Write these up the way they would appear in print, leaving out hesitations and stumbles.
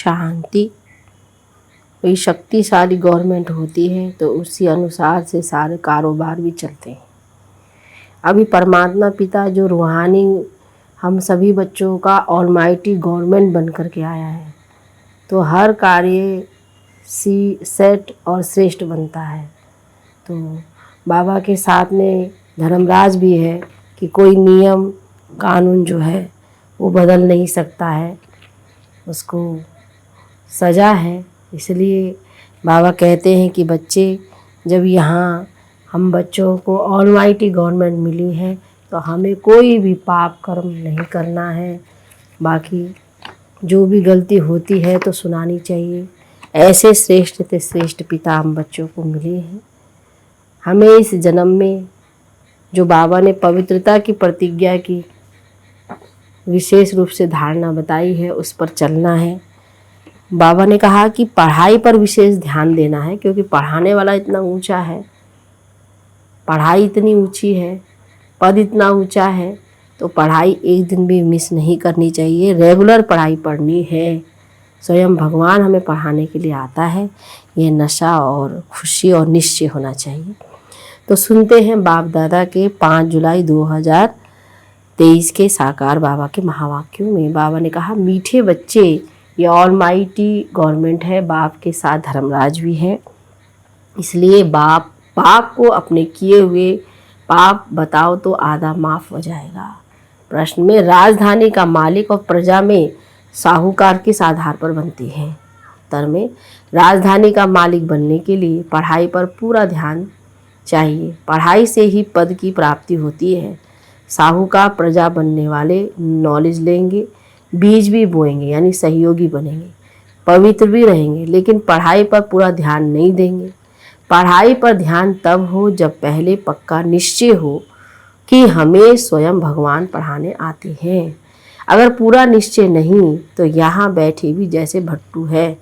शांति। कोई शक्तिशाली गवर्नमेंट होती है तो उसी अनुसार से सारे कारोबार भी चलते हैं। अभी परमात्मा पिता जो रूहानी हम सभी बच्चों का ऑलमाइटी गवर्नमेंट बन कर के आया है, तो हर कार्य सेट और श्रेष्ठ बनता है। तो बाबा के साथ में धर्मराज भी है कि कोई नियम कानून जो है वो बदल नहीं सकता है, उसको सज़ा है। इसलिए बाबा कहते हैं कि बच्चे, जब यहाँ हम बच्चों को ऑलमाइटी गवर्नमेंट मिली है तो हमें कोई भी पाप कर्म नहीं करना है। बाकी जो भी गलती होती है तो सुनानी चाहिए। ऐसे श्रेष्ठ से श्रेष्ठ पिता हम बच्चों को मिले हैं। हमें इस जन्म में जो बाबा ने पवित्रता की प्रतिज्ञा की, विशेष रूप से धारणा बताई है, उस पर चलना है। बाबा ने कहा कि पढ़ाई पर विशेष ध्यान देना है, क्योंकि पढ़ाने वाला इतना ऊंचा है, पढ़ाई इतनी ऊंची है, पद इतना ऊंचा है, तो पढ़ाई एक दिन भी मिस नहीं करनी चाहिए। रेगुलर पढ़ाई पढ़नी है। स्वयं भगवान हमें पढ़ाने के लिए आता है। ये नशा और खुशी और निश्चय होना चाहिए। तो सुनते हैं बाप दादा के 5 जुलाई 2023 के साकार बाबा के महावाक्यों में। बाबा ने कहा, मीठे बच्चे, ये ऑलमाइटी गवर्नमेंट है, बाप के साथ धर्मराज भी है। इसलिए बाप को अपने किए हुए पाप बताओ तो आधा माफ़ हो जाएगा। प्रश्न में राजधानी का मालिक और प्रजा में साहूकार किस आधार पर बनती है? उत्तर में राजधानी का मालिक बनने के लिए पढ़ाई पर पूरा ध्यान चाहिए। पढ़ाई से ही पद की प्राप्ति होती है। साहूकार प्रजा बनने वाले नॉलेज लेंगे, बीज भी बोएंगे, यानी सहयोगी बनेंगे, पवित्र भी रहेंगे, लेकिन पढ़ाई पर पूरा ध्यान नहीं देंगे। पढ़ाई पर ध्यान तब हो जब पहले पक्का निश्चय हो कि हमें स्वयं भगवान पढ़ाने आते हैं। अगर पूरा निश्चय नहीं तो यहाँ बैठे भी जैसे भट्टू है।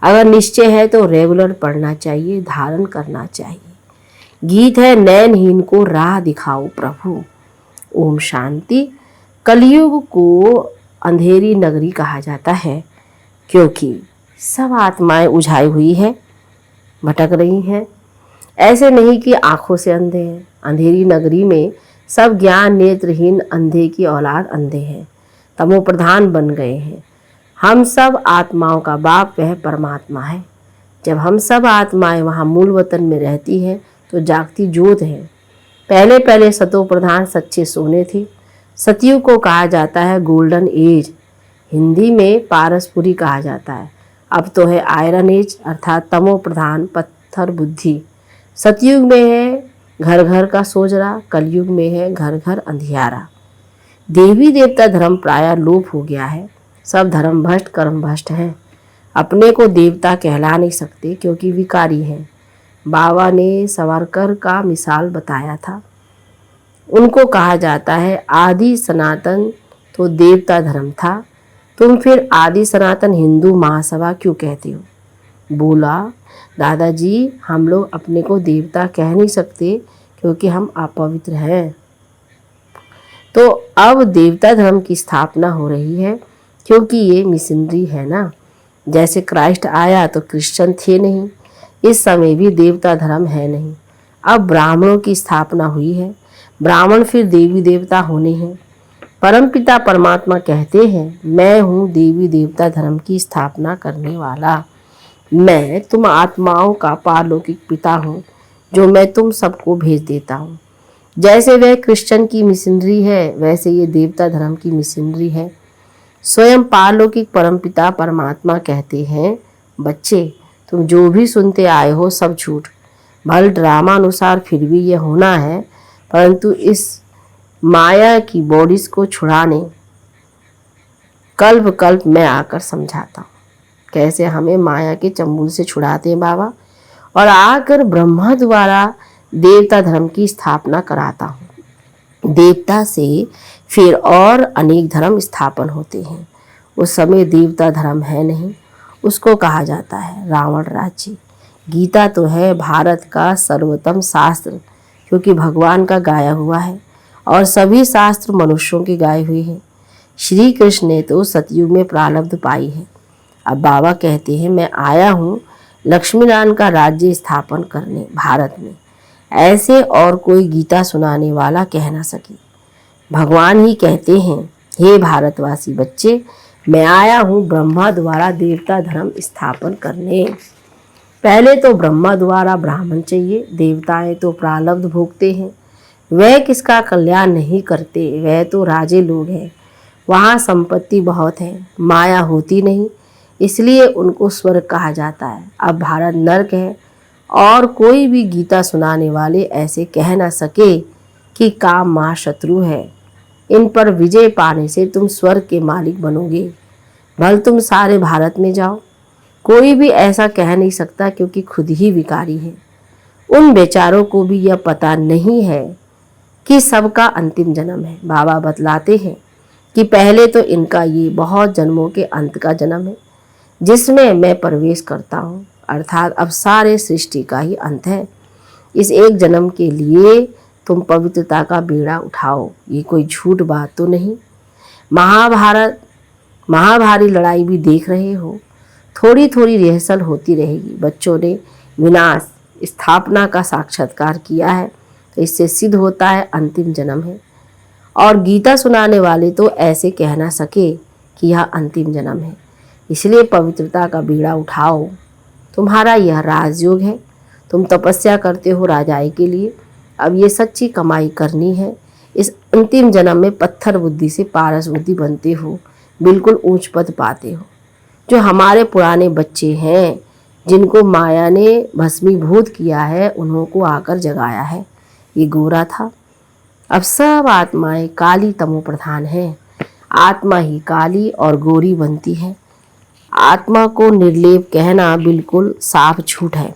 अगर निश्चय है तो रेगुलर पढ़ना चाहिए, धारण करना चाहिए। गीत है, नैनहीन को राह दिखाओ प्रभु। ओम शांति। कलयुग को अंधेरी नगरी कहा जाता है, क्योंकि सब आत्माएं उझाई हुई है, भटक रही हैं। ऐसे नहीं कि आंखों से अंधे हैं। अंधेरी नगरी में सब ज्ञान नेत्रहीन अंधे की औलाद अंधे हैं, तमो प्रधान बन गए हैं। हम सब आत्माओं का बाप वह परमात्मा है। जब हम सब आत्माएं वहाँ मूल वतन में रहती हैं तो जागती ज्योत है। पहले पहले सतो प्रधान सच्चे सोने थे। सतयुग को कहा जाता है गोल्डन एज, हिंदी में पारसपुरी कहा जाता है। अब तो है आयरन एज, अर्थात तमो प्रधान पत्थर बुद्धि। सतयुग में है घर घर का सोजरा, कलयुग में है घर घर अंधियारा। देवी देवता धर्म प्राय लोप हो गया है। सब धर्म भ्रष्ट कर्म भ्रष्ट हैं। अपने को देवता कहला नहीं सकते क्योंकि विकारी हैं। बाबा ने सावरकर का मिसाल बताया था। उनको कहा जाता है आदि सनातन तो देवता धर्म था, तुम फिर आदि सनातन हिंदू महासभा क्यों कहते हो? बोला, दादाजी हम लोग अपने को देवता कह नहीं सकते क्योंकि हम अपवित्र हैं। तो अब देवता धर्म की स्थापना हो रही है क्योंकि ये मिशनरी है ना। जैसे क्राइस्ट आया तो क्रिश्चियन थे नहीं, इस समय भी देवता धर्म है नहीं। अब ब्राह्मणों की स्थापना हुई है, ब्राह्मण फिर देवी देवता होने हैं। परमपिता परमात्मा कहते हैं, मैं हूँ देवी देवता धर्म की स्थापना करने वाला। मैं तुम आत्माओं का पारलौकिक पिता हूँ, जो मैं तुम सबको भेज देता हूँ। जैसे वह क्रिश्चियन की मिशनरी है, वैसे ये देवता धर्म की मिशनरी है। स्वयं पारलौकिक परमपिता परमात्मा कहते हैं, बच्चे तुम जो भी सुनते आए हो सब झूठ। भल ड्रामा अनुसार फिर भी ये होना है, परंतु इस माया की बॉडीज को छुड़ाने कल्प कल्प मैं आकर समझाता हूँ कैसे हमें माया के चंबुल से छुड़ाते हैं बाबा, और आकर ब्रह्मा द्वारा देवता धर्म की स्थापना कराता हूँ। देवता से फिर और अनेक धर्म स्थापन होते हैं। उस समय देवता धर्म है नहीं, उसको कहा जाता है रावण राज्य। गीता तो है भारत का सर्वोत्तम शास्त्र, क्योंकि भगवान का गाया हुआ है और सभी शास्त्र मनुष्यों के गाए हुए हैं। श्री कृष्ण ने तो सतयुग में प्रारब्ध पाई है। अब बाबा कहते हैं मैं आया हूँ लक्ष्मी नारायण का राज्य स्थापन करने भारत में। ऐसे और कोई गीता सुनाने वाला कह ना सके। भगवान ही कहते हैं हे भारतवासी बच्चे, मैं आया हूँ ब्रह्मा द्वारा देवता धर्म स्थापन करने। पहले तो ब्रह्मा द्वारा ब्राह्मण चाहिए, देवताएं तो प्रारब्ध भोगते हैं, वह किसका कल्याण नहीं करते, वह तो राजे लोग हैं। वहाँ संपत्ति बहुत है, माया होती नहीं, इसलिए उनको स्वर्ग कहा जाता है। अब भारत नरक है और कोई भी गीता सुनाने वाले ऐसे कह ना सके कि काम महाशत्रु है। इन पर विजय पाने से तुम स्वर्ग के मालिक बनोगे। भल तुम सारे भारत में जाओ, कोई भी ऐसा कह नहीं सकता क्योंकि खुद ही विकारी है। उन बेचारों को भी यह पता नहीं है कि सबका अंतिम जन्म है। बाबा बतलाते हैं कि पहले तो इनका ये बहुत जन्मों के अंत का जन्म है जिसमें मैं प्रवेश करता हूँ, अर्थात अब सारे सृष्टि का ही अंत है। इस एक जन्म के लिए तुम पवित्रता का बीड़ा उठाओ, ये कोई झूठ बात तो नहीं। महाभारी लड़ाई भी देख रहे हो, थोड़ी थोड़ी रिहर्सल होती रहेगी। बच्चों ने विनाश स्थापना का साक्षात्कार किया है, तो इससे सिद्ध होता है अंतिम जन्म है। और गीता सुनाने वाले तो ऐसे कह ना सके कि यह अंतिम जन्म है, इसलिए पवित्रता का बीड़ा उठाओ। तुम्हारा यह राजयोग है, तुम तपस्या करते हो राजाई के लिए, अब ये सच्ची कमाई करनी है। इस अंतिम जन्म में पत्थर बुद्धि से पारस बुद्धि बनते हो, बिल्कुल ऊंच पद पाते हो। जो हमारे पुराने बच्चे हैं जिनको माया ने भस्मीभूत किया है, उन्हों को आकर जगाया है। ये गोरा था, अब सब आत्माएं काली तमो प्रधान हैं। आत्मा ही काली और गोरी बनती है। आत्मा को निर्लेप कहना बिल्कुल साफ झूठ है।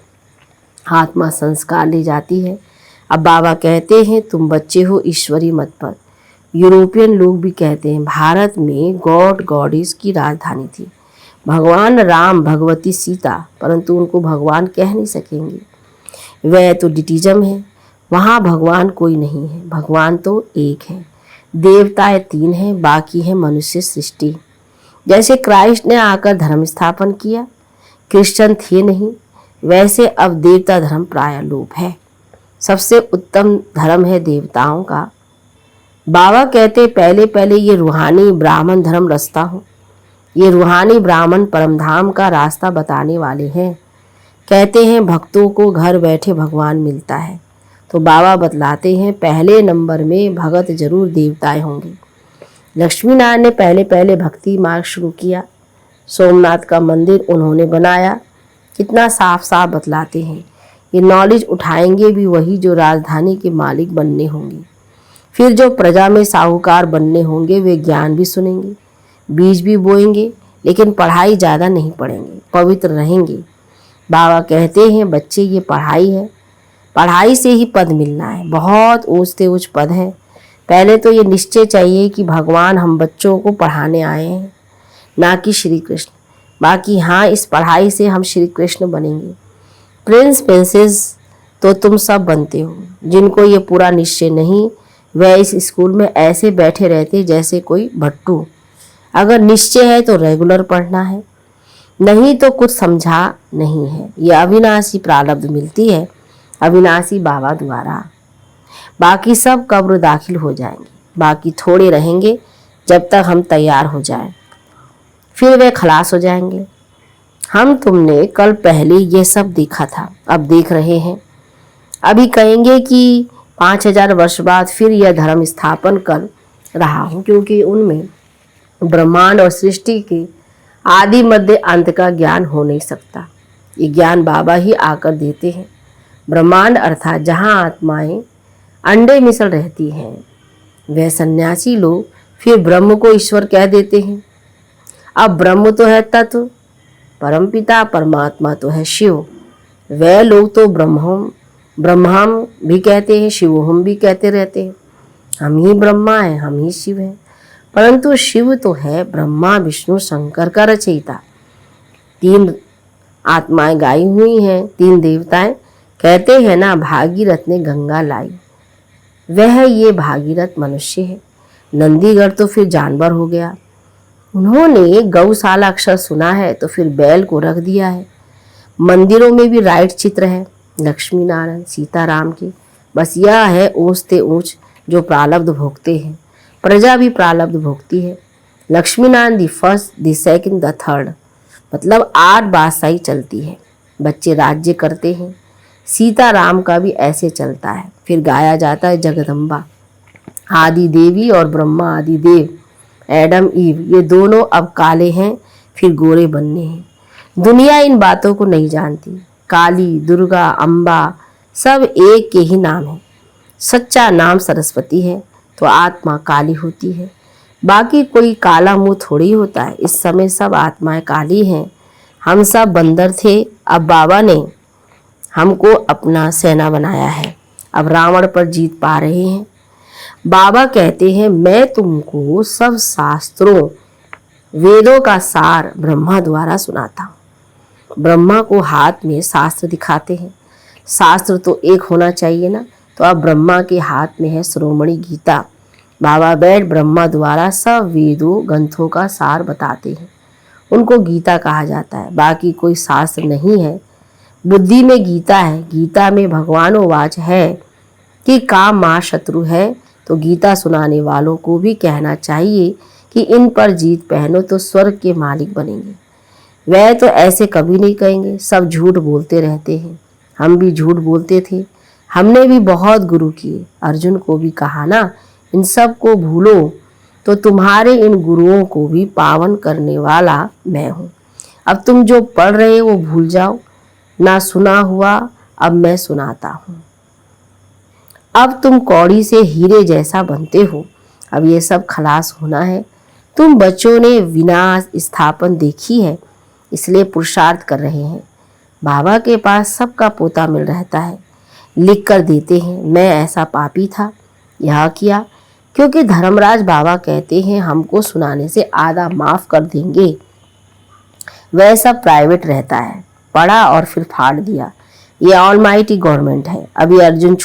आत्मा संस्कार ले जाती है। अब बाबा कहते हैं तुम बच्चे हो ईश्वरी मत पर। यूरोपियन लोग भी कहते हैं भारत में गॉड गॉडेस की राजधानी थी, भगवान राम भगवती सीता, परंतु उनको भगवान कह नहीं सकेंगे, वह तो डिटिज्म है। वहाँ भगवान कोई नहीं है, भगवान तो एक है। देवताएं 3 हैं, बाकी है मनुष्य सृष्टि। जैसे क्राइस्ट ने आकर धर्म स्थापन किया, क्रिश्चियन थे नहीं, वैसे अब देवता धर्म प्राय लोप है। सबसे उत्तम धर्म है देवताओं का। बाबा कहते पहले पहले ये रूहानी ब्राह्मण धर्म रचता हूँ। ये रूहानी ब्राह्मण परमधाम का रास्ता बताने वाले हैं। कहते हैं भक्तों को घर बैठे भगवान मिलता है, तो बाबा बतलाते हैं पहले नंबर में भगत जरूर देवताएं होंगे। लक्ष्मी नारायण ने पहले पहले भक्ति मार्ग शुरू किया। सोमनाथ का मंदिर उन्होंने बनाया। कितना साफ साफ बतलाते हैं। ये नॉलेज उठाएंगे भी वही जो राजधानी के मालिक बनने होंगे। फिर जो प्रजा में साहूकार बनने होंगे वे ज्ञान भी सुनेंगे, बीज भी बोएंगे, लेकिन पढ़ाई ज़्यादा नहीं पढ़ेंगे, पवित्र रहेंगे। बाबा कहते हैं बच्चे ये पढ़ाई है, पढ़ाई से ही पद मिलना है। बहुत ऊंचते ऊंच पद है। पहले तो ये निश्चय चाहिए कि भगवान हम बच्चों को पढ़ाने आए हैं, ना कि श्री कृष्ण। बाकी हाँ, इस पढ़ाई से हम श्री कृष्ण बनेंगे। प्रिंस प्रिंसेस तो तुम सब बनते हो। जिनको ये पूरा निश्चय नहीं, वह इस स्कूल में ऐसे बैठे रहते जैसे कोई भट्टू। अगर निश्चय है तो रेगुलर पढ़ना है, नहीं तो कुछ समझा नहीं है। ये अविनाशी प्रारब्ध मिलती है, अविनाशी बाबा द्वारा। बाकी सब कब्र दाखिल हो जाएंगे, बाकी थोड़े रहेंगे जब तक हम तैयार हो जाएं, फिर वे खलास हो जाएंगे। हम तुमने कल पहले ये सब देखा था, अब देख रहे हैं। अभी कहेंगे कि 5000 वर्ष बाद फिर यह धर्म स्थापन कर रहा हूँ, क्योंकि उनमें ब्रह्मांड और सृष्टि के आदि मध्य अंत का ज्ञान हो नहीं सकता। ये ज्ञान बाबा ही आकर देते हैं। ब्रह्मांड अर्थात जहाँ आत्माएं अंडे मिसल रहती हैं, वह सन्यासी लोग फिर ब्रह्म को ईश्वर कह देते हैं। अब ब्रह्म तो है तत्व, परमपिता परमात्मा तो है शिव। वह लोग तो ब्रह्मम भी कहते हैं, शिवोहम भी कहते रहते हैं। हम ही ब्रह्मा हैं, हम ही शिव हैं, परंतु शिव तो है ब्रह्मा विष्णु शंकर का रचयिता। 3 आत्माएं गाई हुई हैं, 3 देवताएं। कहते हैं ना भागीरथ ने गंगा लाई, वह ये भागीरथ मनुष्य है। नंदीगढ़ तो फिर जानवर हो गया। उन्होंने गौशाला अक्षर सुना है तो फिर बैल को रख दिया है। मंदिरों में भी राइट चित्र है लक्ष्मी नारायण सीताराम के। बस यह है ऊंचते ऊंच जो प्रारब्ध भोगते हैं, प्रजा भी प्रारब्ध भोगती है। Lakshmi Narayan the first the second the third, मतलब 8 बादशाही चलती है, बच्चे राज्य करते हैं। सीताराम का भी ऐसे चलता है। फिर गाया जाता है जगदम्बा आदि देवी और ब्रह्मा आदि देव, एडम ईव, ये दोनों अब काले हैं फिर गोरे बनने हैं। दुनिया इन बातों को नहीं जानती। काली, दुर्गा, अम्बा सब एक के ही नाम है। सच्चा नाम सरस्वती है तो आत्मा काली होती है, बाकी कोई काला मुंह थोड़ी होता है। इस समय सब आत्माएं काली हैं। हम सब बंदर थे, अब बाबा ने हमको अपना सेना बनाया है। अब रावण पर जीत पा रहे हैं। बाबा कहते हैं मैं तुमको सब शास्त्रों वेदों का सार ब्रह्मा द्वारा सुनाता हूँ। ब्रह्मा को हाथ में शास्त्र दिखाते हैं। शास्त्र तो एक होना चाहिए ना, तो अब ब्रह्मा के हाथ में है शिरोमणि गीता। बाबा बैठ ब्रह्मा द्वारा सब वेदों ग्रंथों का सार बताते हैं। उनको गीता कहा जाता है। बाकी कोई शास्त्र नहीं है। बुद्धि में गीता है। गीता में भगवानोवाच है कि काम माँ शत्रु है, तो गीता सुनाने वालों को भी कहना चाहिए कि इन पर जीत पहनो तो स्वर्ग के मालिक बनेंगे। वह तो ऐसे कभी नहीं कहेंगे, सब झूठ बोलते रहते हैं। हम भी झूठ बोलते थे, हमने भी बहुत गुरु किए। अर्जुन को भी कहा ना, इन सब को भूलो तो तुम्हारे इन गुरुओं को भी पावन करने वाला मैं हूँ। अब तुम जो पढ़ रहे हो वो भूल जाओ, ना सुना हुआ अब मैं सुनाता हूँ। अब तुम कौड़ी से हीरे जैसा बनते हो। अब ये सब खलास होना है। तुम बच्चों ने विनाश स्थापन देखी है, इसलिए पुरुषार्थ कर रहे हैं। बाबा के पास सबका पोता मिल रहता है, लिख कर देते हैं मैं ऐसा पापी था, यह किया। क्योंकि धर्मराज बाबा कहते हैं हमको सुनाने से आधा माफ कर देंगे। वह सब प्राइवेट रहता है, पढ़ा और फिर फाड़ दिया। ये ऑलमाइटी गवर्नमेंट है। अभी अर्जुन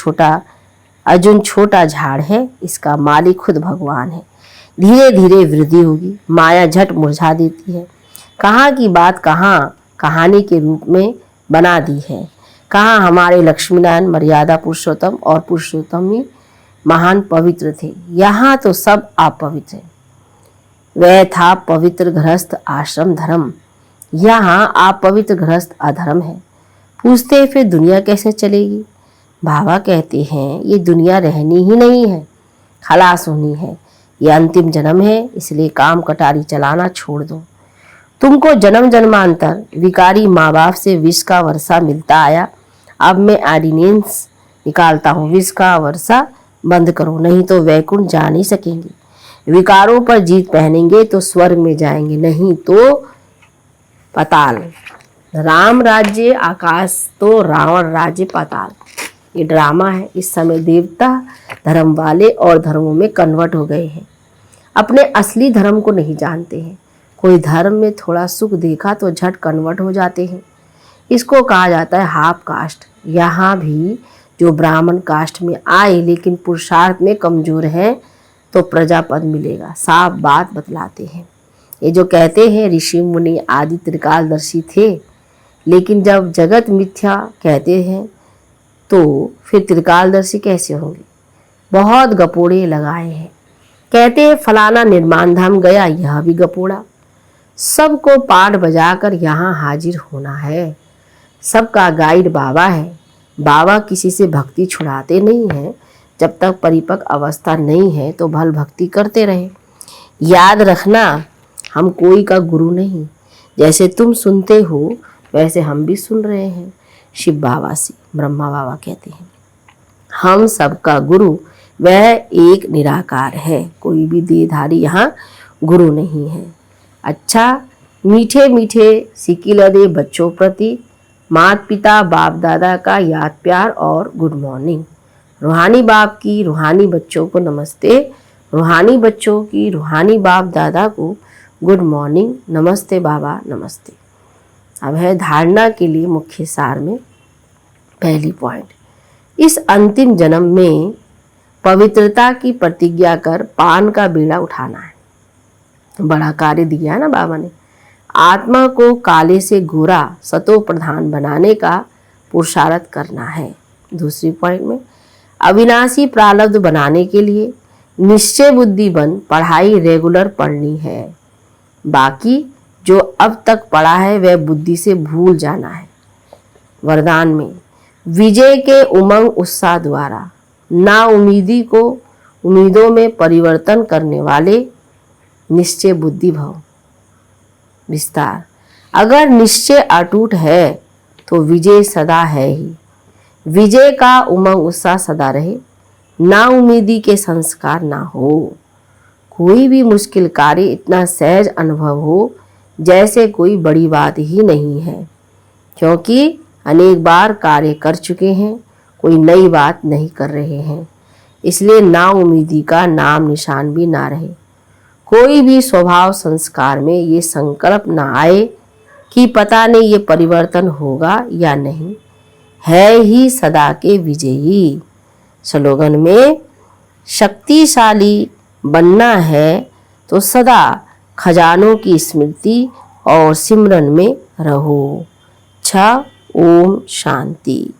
छोटा झाड़ है, इसका मालिक खुद भगवान है। धीरे धीरे वृद्धि होगी, माया झट मुरझा देती है। कहाँ की बात कहाँ कहानी के रूप में बना दी है। कहाँ हमारे लक्ष्मीनारायण मर्यादा पुरुषोत्तम और पुरुषोत्तम ही महान पवित्र थे, यहाँ तो सब अपवित्र है। वह था पवित्र गृहस्थ आश्रम धर्म, यहाँ अपवित्र गृहस्थ अधर्म है। पूछते फिर दुनिया कैसे चलेगी। बाबा कहते हैं ये दुनिया रहनी ही नहीं है, खलास होनी है। ये अंतिम जन्म है, इसलिए काम कटारी चलाना छोड़ दो। तुमको जन्म जन्मांतर विकारी माँ बाप से विष का वर्षा मिलता आया। अब मैं ऑर्डिनेंस निकालता हूँ, विष का वर्षा बंद करो, नहीं तो वैकुंठ जा नहीं सकेंगे। विकारों पर जीत पहनेंगे तो स्वर्ग में जाएंगे, नहीं तो पाताल। राम राज्य आकाश तो रावण राज्य पाताल। ये ड्रामा है। इस समय देवता धर्म वाले और धर्मों में कन्वर्ट हो गए हैं, अपने असली धर्म को नहीं जानते हैं। कोई धर्म में थोड़ा सुख देखा तो झट कन्वर्ट हो जाते हैं। इसको कहा जाता है हाफ कास्ट। यहाँ भी जो ब्राह्मण कास्ट में आए लेकिन पुरुषार्थ में कमजोर हैं तो प्रजापद मिलेगा, साफ बात बतलाते हैं। ये जो कहते हैं ऋषि मुनि आदि त्रिकालदर्शी थे, लेकिन जब जगत मिथ्या कहते हैं तो फिर त्रिकालदर्शी कैसे होंगे। बहुत गपोड़े लगाए हैं। कहते हैं फलाना निर्माण धाम गया, यह भी गपोड़ा। सबको पाठ बजाकर यहाँ हाजिर होना है। सबका गाइड बाबा है। बाबा किसी से भक्ति छुड़ाते नहीं हैं। जब तक परिपक्व अवस्था नहीं है तो भल भक्ति करते रहे। याद रखना, हम कोई का गुरु नहीं। जैसे तुम सुनते हो वैसे हम भी सुन रहे हैं। शिव बाबा से ब्रह्मा बाबा कहते हैं हम सबका गुरु वह एक निराकार है, कोई भी देहधारी यहाँ गुरु नहीं है। अच्छा, मीठे मीठे सिकिल दे बच्चों प्रति माता पिता बाप दादा का याद प्यार और गुड मॉर्निंग। रूहानी बाप की रूहानी बच्चों को नमस्ते, रूहानी बच्चों की रूहानी बाप दादा को गुड मॉर्निंग, नमस्ते बाबा नमस्ते। अब है धारणा के लिए मुख्य सार में पहली पॉइंट, इस अंतिम जन्म में पवित्रता की प्रतिज्ञा कर पान का बीड़ा उठाना है। बड़ा कार्य दिया है ना बाबा ने। आत्मा को काले से गोरा सतो प्रधान बनाने का पुरुषार्थ करना है। दूसरी पॉइंट में अविनाशी प्रारब्ध बनाने के लिए निश्चय बुद्धि बन पढ़ाई रेगुलर पढ़नी है। बाकी जो अब तक पढ़ा है वह बुद्धि से भूल जाना है। वरदान में विजय के उमंग उत्साह द्वारा ना उम्मीदी को उम्मीदों में परिवर्तन करने वाले निश्चय बुद्धि भव। विस्तार अगर निश्चय अटूट है तो विजय सदा है ही। विजय का उमंग उत्साह सदा रहे, ना उम्मीदी के संस्कार ना हो। कोई भी मुश्किल कार्य इतना सहज अनुभव हो जैसे कोई बड़ी बात ही नहीं है, क्योंकि अनेक बार कार्य कर चुके हैं, कोई नई बात नहीं कर रहे हैं। इसलिए ना उम्मीदी का नाम निशान भी ना रहे। कोई भी स्वभाव संस्कार में ये संकल्प ना आए कि पता नहीं ये परिवर्तन होगा या नहीं, है ही सदा के विजयी। स्लोगन में शक्तिशाली बनना है तो सदा खजानों की स्मृति और सिमरन में रहो। ओम शांति।